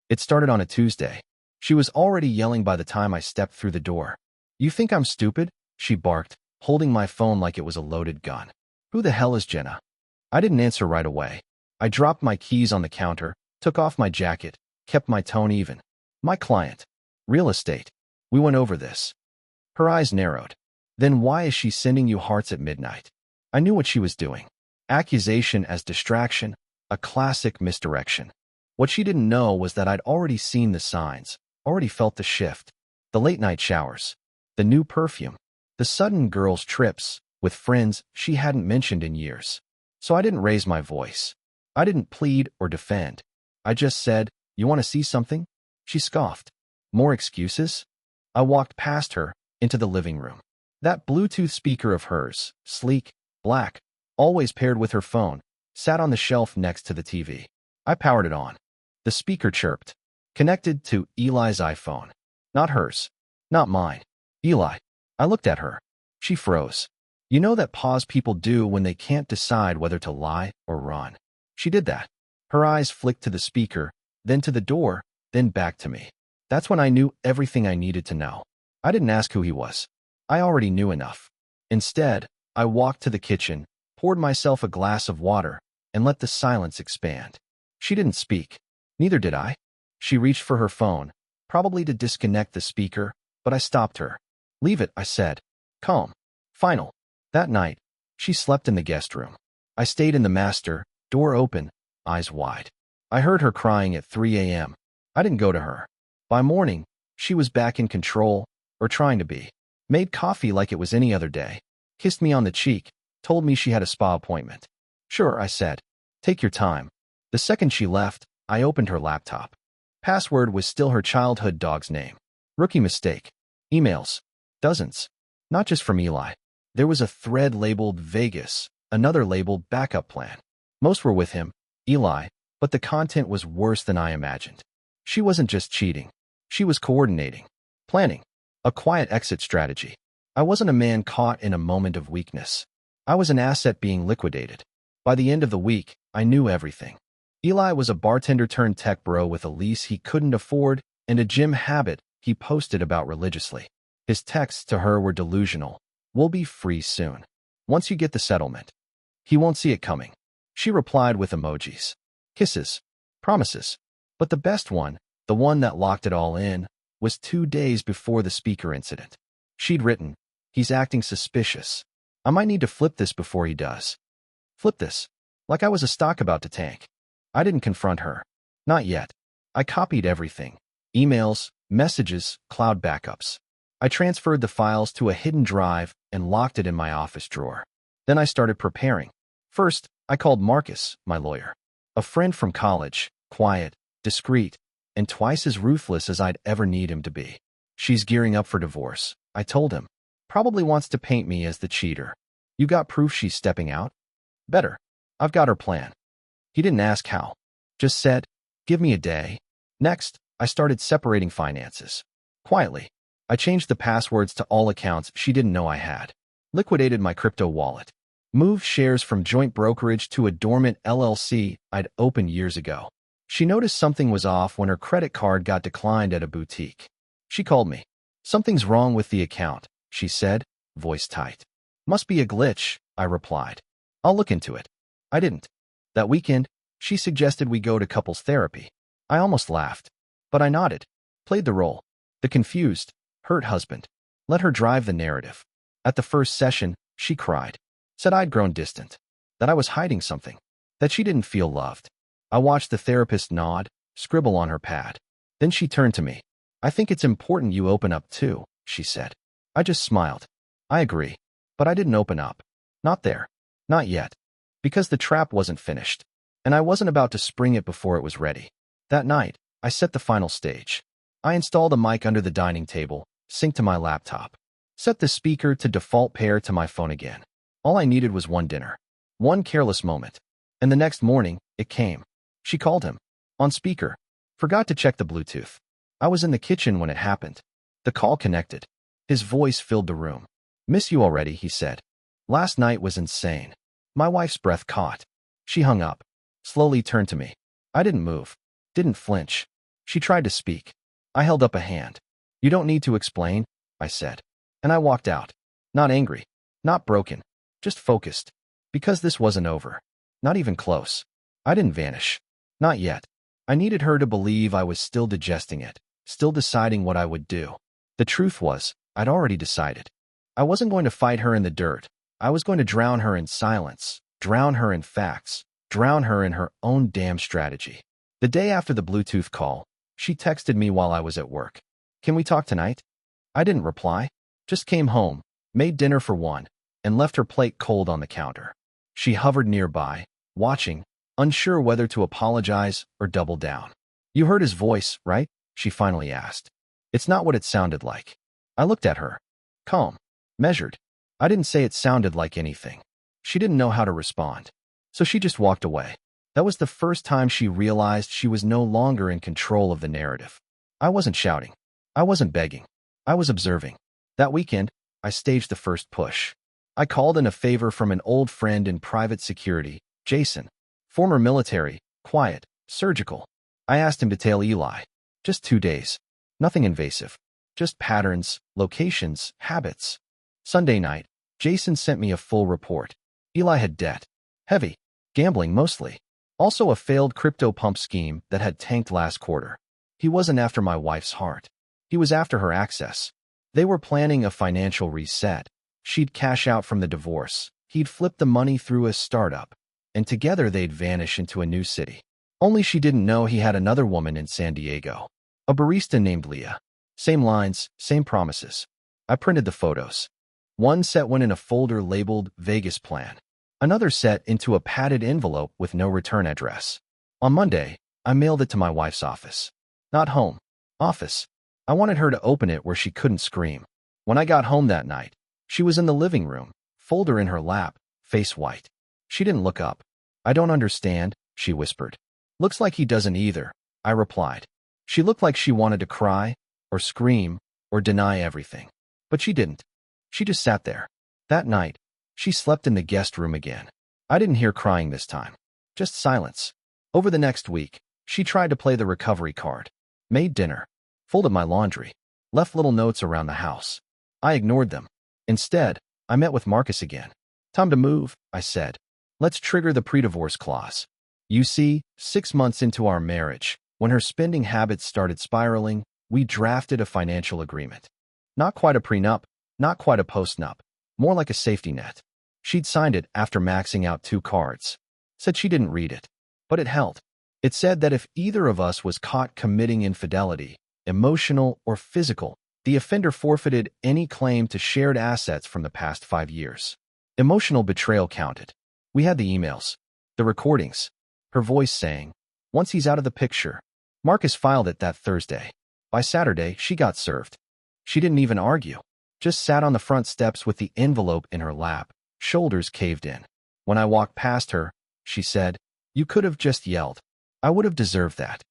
It started on a Tuesday. She was already yelling by the time I stepped through the door. "You think I'm stupid?" she barked, holding my phone like it was a loaded gun. "Who the hell is Jenna?" I didn't answer right away. I dropped my keys on the counter, took off my jacket, kept my tone even. "My client. Real estate. We went over this." Her eyes narrowed. "Then why is she sending you hearts at midnight?" I knew what she was doing. Accusation as distraction, a classic misdirection. What she didn't know was that I'd already seen the signs, already felt the shift. The late-night showers, the new perfume, the sudden girls' trips with friends she hadn't mentioned in years. So I didn't raise my voice. I didn't plead or defend. I just said, "You want to see something?" She scoffed. "More excuses?" I walked past her, into the living room. That Bluetooth speaker of hers, sleek, black, always paired with her phone, sat on the shelf next to the TV. I powered it on. The speaker chirped. Connected to Eli's iPhone. Not hers. Not mine. Eli. I looked at her. She froze. You know that pause people do when they can't decide whether to lie or run. She did that. Her eyes flicked to the speaker, then to the door, then back to me. That's when I knew everything I needed to know. I didn't ask who he was. I already knew enough. Instead, I walked to the kitchen, poured myself a glass of water, and let the silence expand. She didn't speak. Neither did I. She reached for her phone, probably to disconnect the speaker, but I stopped her. "Leave it," I said. Calm. Final. That night, she slept in the guest room. I stayed in the master, door open, eyes wide. I heard her crying at 3 a.m. I didn't go to her. By morning, she was back in control, or trying to be. Made coffee like it was any other day. Kissed me on the cheek, told me she had a spa appointment. "Sure," I said. "Take your time." The second she left, I opened her laptop. Password was still her childhood dog's name. Rookie mistake. Emails. Dozens. Not just from Eli. There was a thread labeled Vegas, another labeled backup plan. Most were with him, Eli, but the content was worse than I imagined. She wasn't just cheating. She was coordinating. Planning. A quiet exit strategy. I wasn't a man caught in a moment of weakness. I was an asset being liquidated. By the end of the week, I knew everything. Eli was a bartender turned tech bro with a lease he couldn't afford and a gym habit he posted about religiously. His texts to her were delusional. "We'll be free soon. Once you get the settlement." He won't see it coming. She replied with emojis. Kisses. Promises. But the best one, the one that locked it all in, was 2 days before the speaker incident. She'd written, "He's acting suspicious. I might need to flip this before he does." Flip this. Like I was a stock about to tank. I didn't confront her. Not yet. I copied everything. Emails, messages, cloud backups. I transferred the files to a hidden drive and locked it in my office drawer. Then I started preparing. First, I called Marcus, my lawyer. A friend from college, quiet, discreet, and twice as ruthless as I'd ever need him to be. "She's gearing up for divorce," I told him. "Probably wants to paint me as the cheater. You got proof she's stepping out?" "Better. I've got her plan." He didn't ask how. Just said, "Give me a day." Next, I started separating finances. Quietly, I changed the passwords to all accounts she didn't know I had. Liquidated my crypto wallet. Moved shares from joint brokerage to a dormant LLC I'd opened years ago. She noticed something was off when her credit card got declined at a boutique. She called me. "Something's wrong with the account," she said, voice tight. "Must be a glitch," I replied. "I'll look into it." I didn't. That weekend, she suggested we go to couples therapy. I almost laughed, but I nodded, played the role. The confused, hurt husband. Let her drive the narrative. At the first session, she cried. Said I'd grown distant. That I was hiding something. That she didn't feel loved. I watched the therapist nod, scribble on her pad. Then she turned to me. "I think it's important you open up too," she said. I just smiled. I agree. But I didn't open up. Not there. Not yet. Because the trap wasn't finished. And I wasn't about to spring it before it was ready. That night, I set the final stage. I installed a mic under the dining table, synced to my laptop. Set the speaker to default pair to my phone again. All I needed was one dinner. One careless moment. And the next morning, it came. She called him. On speaker. Forgot to check the Bluetooth. I was in the kitchen when it happened. The call connected. His voice filled the room. "Miss you already," he said. "Last night was insane." My wife's breath caught. She hung up. Slowly turned to me. I didn't move. Didn't flinch. She tried to speak. I held up a hand. You don't need to explain, I said. And I walked out. Not angry. Not broken. Just focused. Because this wasn't over. Not even close. I didn't vanish. Not yet. I needed her to believe I was still digesting it, still deciding what I would do. The truth was, I'd already decided. I wasn't going to fight her in the dirt. I was going to drown her in silence, drown her in facts, drown her in her own damn strategy. The day after the Bluetooth call, she texted me while I was at work. Can we talk tonight? I didn't reply. Just came home, made dinner for one, and left her plate cold on the counter. She hovered nearby, watching, unsure whether to apologize or double down. You heard his voice, right? She finally asked. It's not what it sounded like. I looked at her. Calm. Measured. I didn't say it sounded like anything. She didn't know how to respond. So she just walked away. That was the first time she realized she was no longer in control of the narrative. I wasn't shouting. I wasn't begging. I was observing. That weekend, I staged the first push. I called in a favor from an old friend in private security, Jason. Former military, quiet, surgical. I asked him to tail Eli. Just 2 days. Nothing invasive. Just patterns, locations, habits. Sunday night, Jason sent me a full report. Eli had debt. Heavy. Gambling mostly. Also a failed crypto pump scheme that had tanked last quarter. He wasn't after my wife's heart. He was after her access. They were planning a financial reset. She'd cash out from the divorce. He'd flip the money through a startup. And together they'd vanish into a new city. Only she didn't know he had another woman in San Diego. A barista named Leah. Same lines, same promises. I printed the photos. One set went in a folder labeled Vegas Plan. Another set into a padded envelope with no return address. On Monday, I mailed it to my wife's office. Not home. Office. I wanted her to open it where she couldn't scream. When I got home that night, she was in the living room, folder in her lap, face white. She didn't look up. I don't understand, she whispered. Looks like he doesn't either, I replied. She looked like she wanted to cry, or scream, or deny everything. But she didn't. She just sat there. That night, she slept in the guest room again. I didn't hear crying this time. Just silence. Over the next week, she tried to play the recovery card. Made dinner. Folded my laundry. Left little notes around the house. I ignored them. Instead, I met with Marcus again. Time to move, I said. Let's trigger the pre-divorce clause. You see, 6 months into our marriage, when her spending habits started spiraling, we drafted a financial agreement. Not quite a prenup, not quite a postnup, more like a safety net. She'd signed it after maxing out 2 cards. Said she didn't read it, but it held. It said that if either of us was caught committing infidelity, emotional or physical, the offender forfeited any claim to shared assets from the past 5 years. Emotional betrayal counted. We had the emails, the recordings, her voice saying, once he's out of the picture. Marcus filed it that Thursday. By Saturday, she got served. She didn't even argue. Just sat on the front steps with the envelope in her lap, shoulders caved in. When I walked past her, she said, "You could have just yelled. I would have deserved that."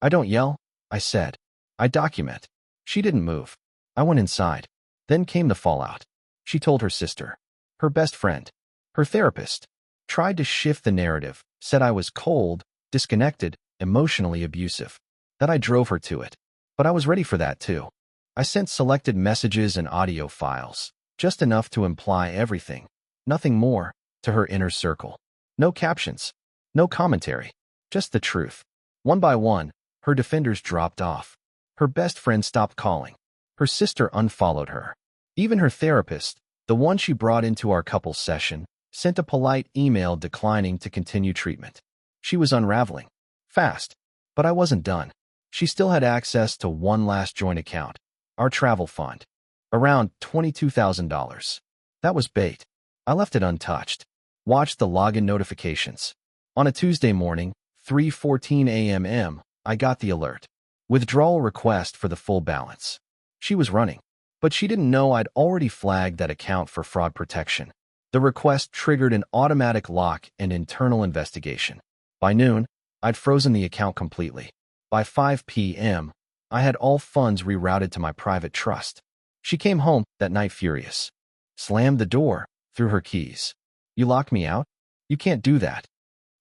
I don't yell, I said. I document. She didn't move. I went inside. Then came the fallout. She told her sister, her best friend, her therapist, tried to shift the narrative, said I was cold, disconnected, emotionally abusive, that I drove her to it. But I was ready for that too. I sent selected messages and audio files, just enough to imply everything, nothing more, to her inner circle. No captions, no commentary, just the truth. One by one, her defenders dropped off. Her best friend stopped calling. Her sister unfollowed her. Even her therapist, the one she brought into our couples session, sent a polite email declining to continue treatment. She was unraveling. Fast. But I wasn't done. She still had access to one last joint account, our travel fund. Around $22,000. That was bait. I left it untouched. Watched the login notifications. On a Tuesday morning, 3:14 a.m., I got the alert. Withdrawal request for the full balance. She was running. But she didn't know I'd already flagged that account for fraud protection. The request triggered an automatic lock and internal investigation. By noon, I'd frozen the account completely. By 5 p.m., I had all funds rerouted to my private trust. She came home that night furious. Slammed the door, threw her keys. "You locked me out? You can't do that."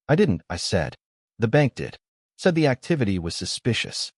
"I didn't," I said. "The bank did. Said the activity was suspicious."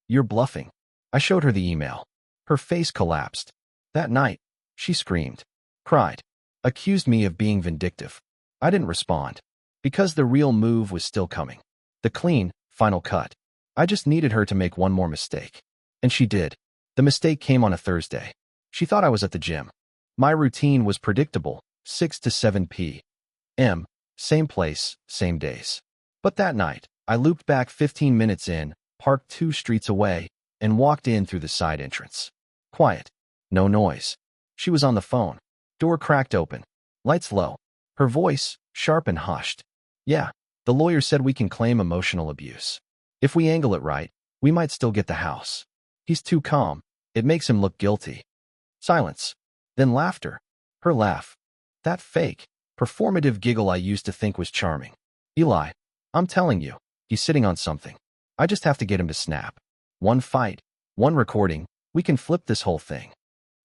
You're bluffing. I showed her the email. Her face collapsed. That night, she screamed, cried, accused me of being vindictive. I didn't respond, because the real move was still coming. The clean, final cut. I just needed her to make one more mistake. And she did. The mistake came on a Thursday. She thought I was at the gym. My routine was predictable, 6 to 7 p.m., same place, same days. But that night, I looped back 15 minutes in, parked 2 streets away, and walked in through the side entrance. Quiet. No noise. She was on the phone. Door cracked open. Lights low. Her voice, sharp and hushed. Yeah, the lawyer said we can claim emotional abuse. If we angle it right, we might still get the house. He's too calm. It makes him look guilty. Silence. Then laughter. Her laugh. That fake, performative giggle I used to think was charming. Eli, I'm telling you, he's sitting on something. I just have to get him to snap. One fight, one recording, we can flip this whole thing.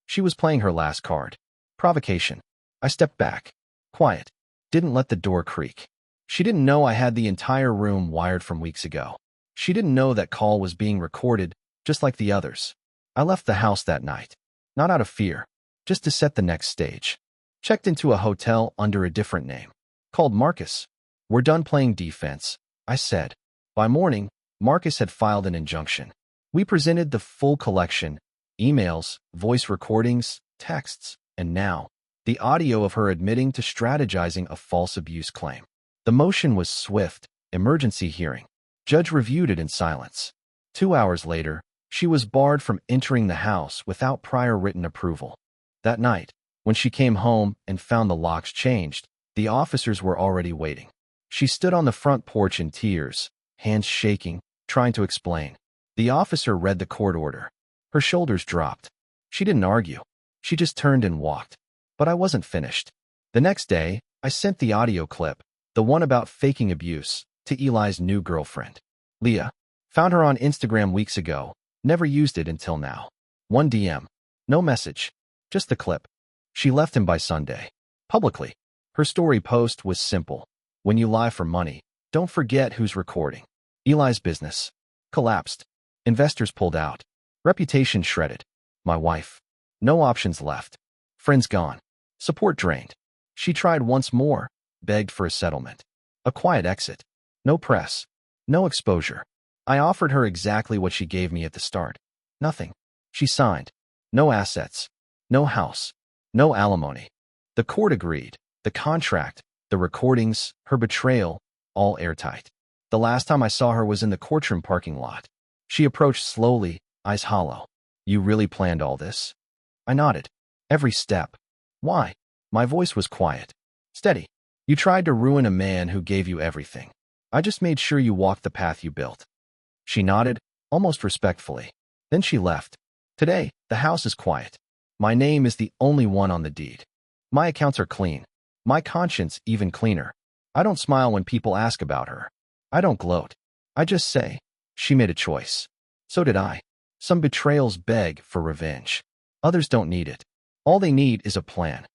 She was playing her last card. Provocation. I stepped back. Quiet. Didn't let the door creak. She didn't know I had the entire room wired from weeks ago. She didn't know that call was being recorded, just like the others. I left the house that night. Not out of fear, just to set the next stage. Checked into a hotel under a different name. Called Marcus. We're done playing defense, I said. By morning, Marcus had filed an injunction. We presented the full collection, emails, voice recordings, texts, and now, the audio of her admitting to strategizing a false abuse claim. The motion was swift, emergency hearing. Judge reviewed it in silence. 2 hours later, she was barred from entering the house without prior written approval. That night, when she came home and found the locks changed, the officers were already waiting. She stood on the front porch in tears, hands shaking, trying to explain. The officer read the court order. Her shoulders dropped. She didn't argue. She just turned and walked. But I wasn't finished. The next day, I sent the audio clip, the one about faking abuse, to Eli's new girlfriend. Leah. Found her on Instagram weeks ago. Never used it until now. 1 DM. No message. Just the clip. She left him by Sunday. Publicly. Her story post was simple. When you lie for money, don't forget who's recording. Eli's business. Collapsed. Investors pulled out. Reputation shredded. My wife. No options left. Friends gone. Support drained. She tried once more, begged for a settlement. A quiet exit. No press. No exposure. I offered her exactly what she gave me at the start. Nothing. She signed. No assets. No house. No alimony. The court agreed. The contract, the recordings, her betrayal, all airtight. The last time I saw her was in the courtroom parking lot. She approached slowly, eyes hollow. You really planned all this? I nodded. Every step. Why? My voice was quiet. Steady. You tried to ruin a man who gave you everything. I just made sure you walked the path you built. She nodded, almost respectfully. Then she left. Today, the house is quiet. My name is the only one on the deed. My accounts are clean. My conscience even cleaner. I don't smile when people ask about her. I don't gloat. I just say, she made a choice. So did I. Some betrayals beg for revenge. Others don't need it. All they need is a plan.